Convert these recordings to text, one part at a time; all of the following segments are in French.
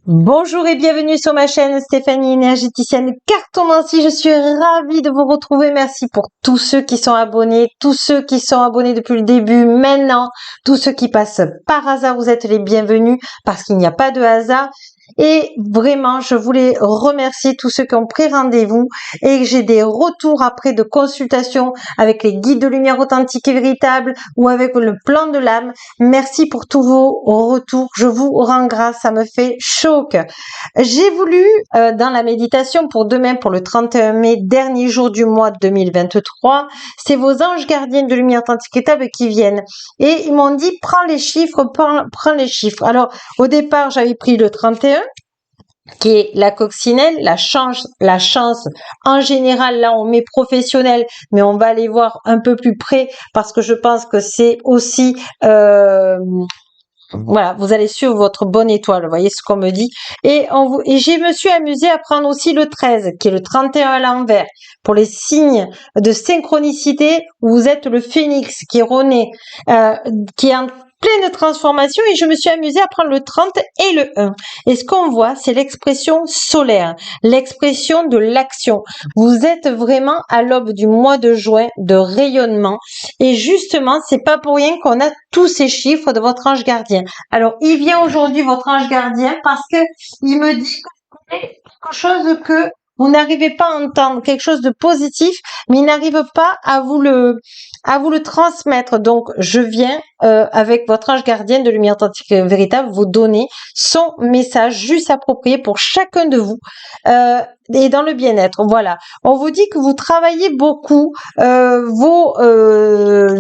Bonjour et bienvenue sur ma chaîne Stéphanie énergéticienne cartomancie. Je suis ravie de vous retrouver. Merci pour tous ceux qui sont abonnés, tous ceux qui sont abonnés depuis le début, maintenant, tous ceux qui passent par hasard. Vous êtes les bienvenus parce qu'il n'y a pas de hasard. Et vraiment, je voulais remercier tous ceux qui ont pris rendez-vous et que j'ai des retours après de consultations avec les guides de lumière authentique et véritable ou avec le plan de l'âme. Merci pour tous vos retours. Je vous rends grâce. Ça me fait chaud au cœur. J'ai voulu, dans la méditation pour demain, pour le 31 mai, dernier jour du mois 2023, c'est vos anges gardiens de lumière authentique et véritable qui viennent. Et ils m'ont dit, prends les chiffres, prends les chiffres. Alors, au départ, j'avais pris le 31, qui est la coccinelle, la chance en général. Là, on met professionnel, mais on va aller voir un peu plus près parce que je pense que c'est aussi voilà, vous allez suivre votre bonne étoile, vous voyez ce qu'on me dit. Et je me suis amusée à prendre aussi le 13, qui est le 31 à l'envers, pour les signes de synchronicité, où vous êtes le phénix qui est rené, qui est en pleine transformation, et je me suis amusée à prendre le 30 et le 1. Et ce qu'on voit, c'est l'expression solaire, l'expression de l'action. Vous êtes vraiment à l'aube du mois de juin de rayonnement. Et justement, c'est pas pour rien qu'on a tous ces chiffres de votre ange gardien. Alors, il vient aujourd'hui, votre ange gardien, parce que il me dit quelque chose que vous n'arrivez pas à entendre, quelque chose de positif, mais il n'arrive pas à vous le transmettre. Donc, je viens avec votre ange gardien de lumière authentique et véritable vous donner son message juste approprié pour chacun de vous et dans le bien-être. Voilà. On vous dit que vous travaillez beaucoup vos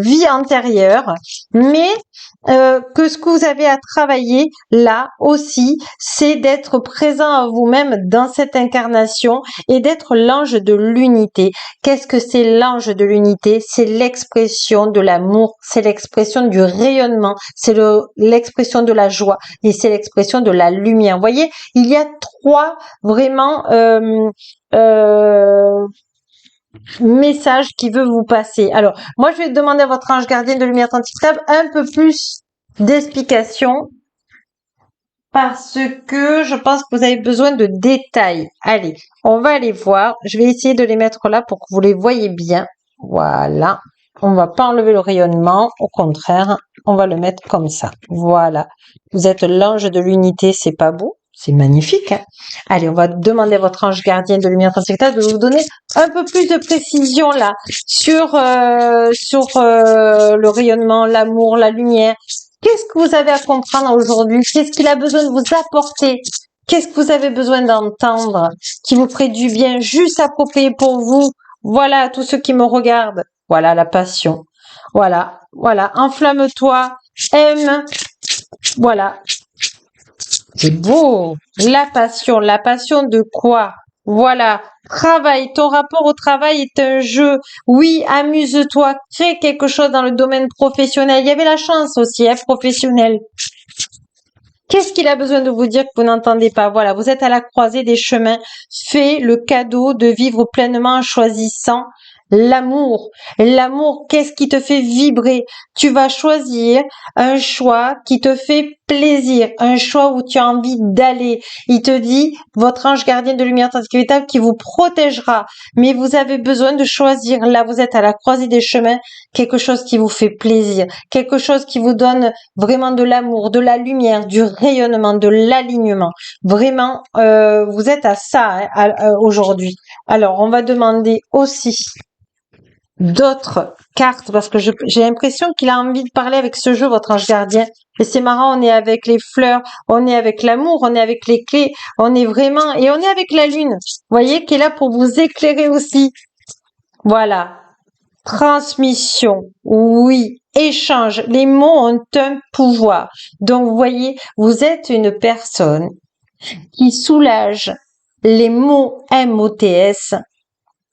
vies antérieures, mais que ce que vous avez à travailler là aussi, c'est d'être présent à vous-même dans cette incarnation et d'être l'ange de l'unité. Qu'est-ce que c'est l'ange de l'unité? C'est l'expression de l'amour, c'est l'expression du rayonnement, c'est l'expression de la joie et c'est l'expression de la lumière. Vous voyez, il y a trois vraiment message qui veut vous passer. Alors, moi, je vais demander à votre ange gardien de lumière authentique un peu plus d'explications parce que je pense que vous avez besoin de détails. Allez, on va aller voir. Je vais essayer de les mettre là pour que vous les voyez bien. Voilà. On va pas enlever le rayonnement. Au contraire, on va le mettre comme ça. Voilà. Vous êtes l'ange de l'unité. C'est pas beau? C'est magnifique, hein. Allez, on va demander à votre ange gardien de lumière transfectale de vous donner un peu plus de précision là sur le rayonnement, l'amour, la lumière. Qu'est-ce que vous avez à comprendre aujourd'hui? Qu'est-ce qu'il a besoin de vous apporter? Qu'est-ce que vous avez besoin d'entendre qui vous ferait du bien, juste approprié pour vous? Voilà, tous ceux qui me regardent. Voilà la passion. Voilà, voilà. Enflamme-toi, aime. Voilà. C'est beau. La passion de quoi? Voilà. Travail. Ton rapport au travail est un jeu. Oui, amuse-toi. Crée quelque chose dans le domaine professionnel. Il y avait la chance aussi, hein, professionnel. Qu'est-ce qu'il a besoin de vous dire que vous n'entendez pas? Voilà, vous êtes à la croisée des chemins. Fais le cadeau de vivre pleinement en choisissant l'amour. L'amour, qu'est-ce qui te fait vibrer? Tu vas choisir un choix qui te fait plaisir, un choix où tu as envie d'aller. Il te dit, votre ange gardien de lumière véritable qui vous protégera. Mais vous avez besoin de choisir. Là, vous êtes à la croisée des chemins, quelque chose qui vous fait plaisir, quelque chose qui vous donne vraiment de l'amour, de la lumière, du rayonnement, de l'alignement. Vraiment, vous êtes à ça, hein, aujourd'hui. Alors, on va demander aussi d'autres cartes parce que j'ai l'impression qu'il a envie de parler avec ce jeu, votre ange gardien. Et c'est marrant, on est avec les fleurs, on est avec l'amour, on est avec les clés, on est vraiment, et on est avec la lune, vous voyez, qui est là pour vous éclairer aussi. Voilà. Transmission, oui. Échange, les mots ont un pouvoir. Donc, vous voyez, vous êtes une personne qui soulage les mots MOTS,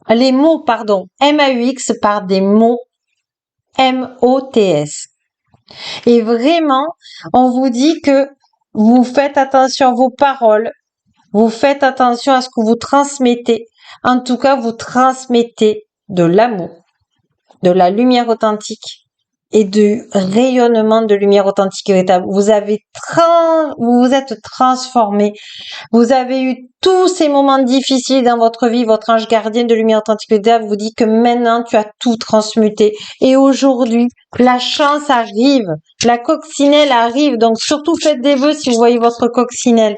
les mots, pardon, MAUX par des mots MOTS. Et vraiment, on vous dit que vous faites attention à vos paroles, vous faites attention à ce que vous transmettez. En tout cas, vous transmettez de l'amour, de la lumière authentique et de rayonnement de lumière authentique et véritable. Vous vous êtes transformé. Vous avez eu tous ces moments difficiles dans votre vie. Votre ange gardien de lumière authentique et véritable vous dit que maintenant tu as tout transmuté. Et aujourd'hui, la chance arrive. La coccinelle arrive. Donc surtout faites des vœux si vous voyez votre coccinelle.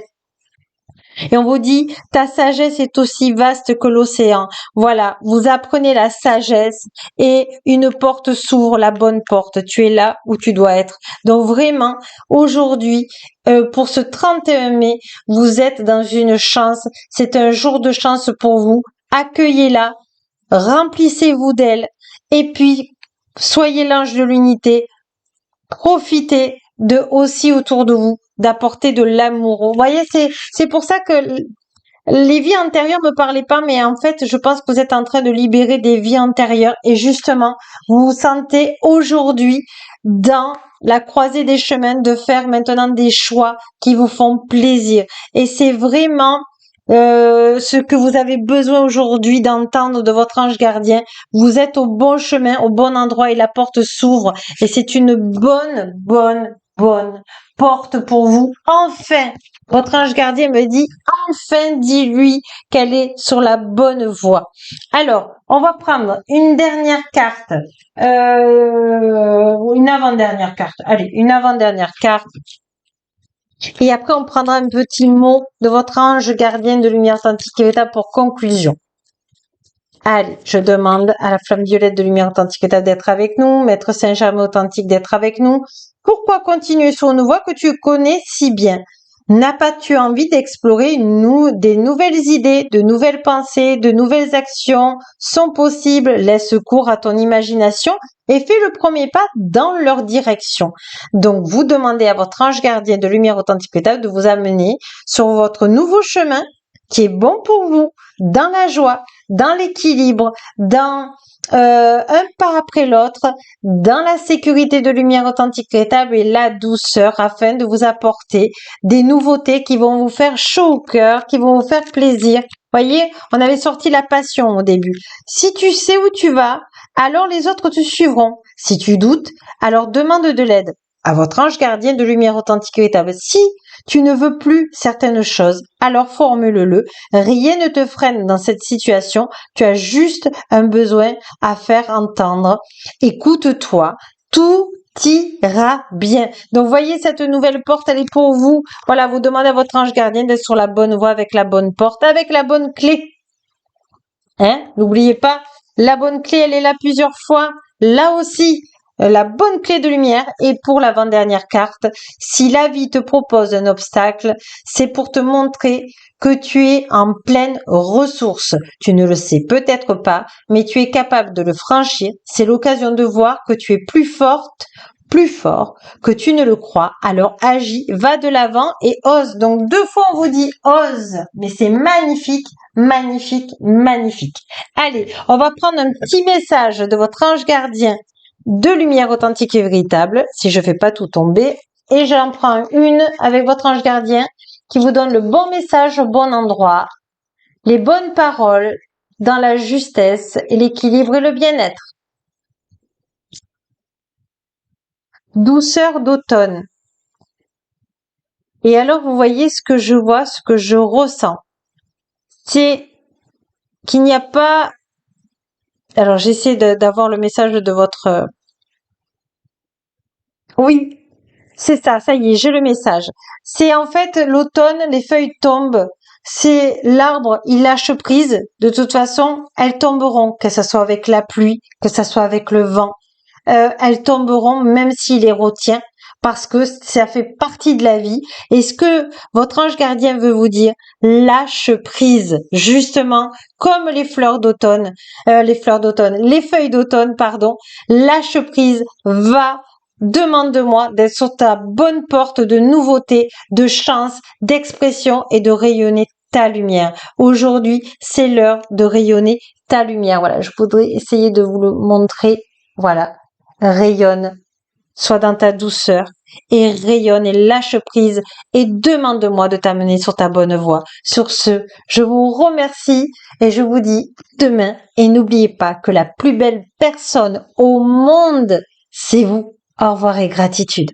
Et on vous dit, ta sagesse est aussi vaste que l'océan. Voilà, vous apprenez la sagesse et une porte s'ouvre, la bonne porte. Tu es là où tu dois être. Donc vraiment, aujourd'hui, pour ce 31 mai, vous êtes dans une chance. C'est un jour de chance pour vous. Accueillez-la, remplissez-vous d'elle et puis soyez l'ange de l'unité. Profitez de aussi autour de vous d'apporter de l'amour. Vous voyez, c'est pour ça que les vies antérieures me parlaient pas, mais en fait, je pense que vous êtes en train de libérer des vies antérieures et justement, vous vous sentez aujourd'hui dans la croisée des chemins de faire maintenant des choix qui vous font plaisir. Et c'est vraiment ce que vous avez besoin aujourd'hui d'entendre de votre ange gardien. Vous êtes au bon chemin, au bon endroit et la porte s'ouvre. Et c'est une bonne porte pour vous. Enfin, votre ange gardien me dit, enfin, dis-lui qu'elle est sur la bonne voie. Alors, on va prendre une dernière carte, une avant-dernière carte. Allez, une avant-dernière carte. Et après, on prendra un petit mot de votre ange gardien de lumière authentique et véritable pour conclusion. Allez, je demande à la flamme violette de lumière authentique et véritable d'être avec nous, Maître Saint-Germain authentique d'être avec nous. Pourquoi continuer sur une voie que tu connais si bien? N'as pas-tu envie d'explorer des nouvelles idées, de nouvelles pensées, de nouvelles actions sont possibles? Laisse cours à ton imagination et fais le premier pas dans leur direction. Donc, vous demandez à votre ange gardien de lumière authentique et véritable de vous amener sur votre nouveau chemin qui est bon pour vous, dans la joie, dans l'équilibre, dans un pas après l'autre, dans la sécurité de lumière authentique véritable et la douceur afin de vous apporter des nouveautés qui vont vous faire chaud au cœur, qui vont vous faire plaisir. Voyez, on avait sorti la passion au début. Si tu sais où tu vas, alors les autres te suivront. Si tu doutes, alors demande de l'aide à votre ange gardien de lumière authentique véritable. Si tu ne veux plus certaines choses, alors formule-le. Rien ne te freine dans cette situation. Tu as juste un besoin à faire entendre. Écoute-toi. Tout ira bien. Donc, voyez cette nouvelle porte, elle est pour vous. Voilà, vous demandez à votre ange gardien d'être sur la bonne voie avec la bonne porte, avec la bonne clé. Hein? N'oubliez pas, la bonne clé, elle est là plusieurs fois. Là aussi, la bonne clé de lumière. Et pour l'avant-dernière carte, si la vie te propose un obstacle, c'est pour te montrer que tu es en pleine ressource. Tu ne le sais peut-être pas, mais tu es capable de le franchir. C'est l'occasion de voir que tu es plus forte, plus fort que tu ne le crois. Alors agis, va de l'avant et ose. Donc 2 fois on vous dit ose, mais c'est magnifique, magnifique, magnifique. Allez, on va prendre un petit message de votre ange gardien de lumière authentique et véritable, si je fais pas tout tomber. Et j'en prends une avec votre ange gardien qui vous donne le bon message au bon endroit, les bonnes paroles dans la justesse et l'équilibre et le bien-être. Douceur d'automne. Et alors, vous voyez ce que je vois, ce que je ressens. C'est qu'il n'y a pas... Alors, j'essaie d'avoir le message de votre... Oui, c'est ça y est, j'ai le message. C'est en fait l'automne, les feuilles tombent. C'est l'arbre, il lâche prise. De toute façon, elles tomberont, que ce soit avec la pluie, que ce soit avec le vent. Elles tomberont même s'il les retient parce que ça fait partie de la vie. Et ce que votre ange gardien veut vous dire, lâche prise, justement, comme les fleurs d'automne, les feuilles d'automne, pardon, lâche prise, va, demande-moi d'être sur ta bonne porte de nouveautés, de chance, d'expression et de rayonner ta lumière. Aujourd'hui, c'est l'heure de rayonner ta lumière. Voilà, je voudrais essayer de vous le montrer. Voilà, rayonne, sois dans ta douceur et rayonne et lâche prise et demande-moi de t'amener sur ta bonne voie. Sur ce, je vous remercie et je vous dis demain et n'oubliez pas que la plus belle personne au monde, c'est vous. Au revoir et gratitude.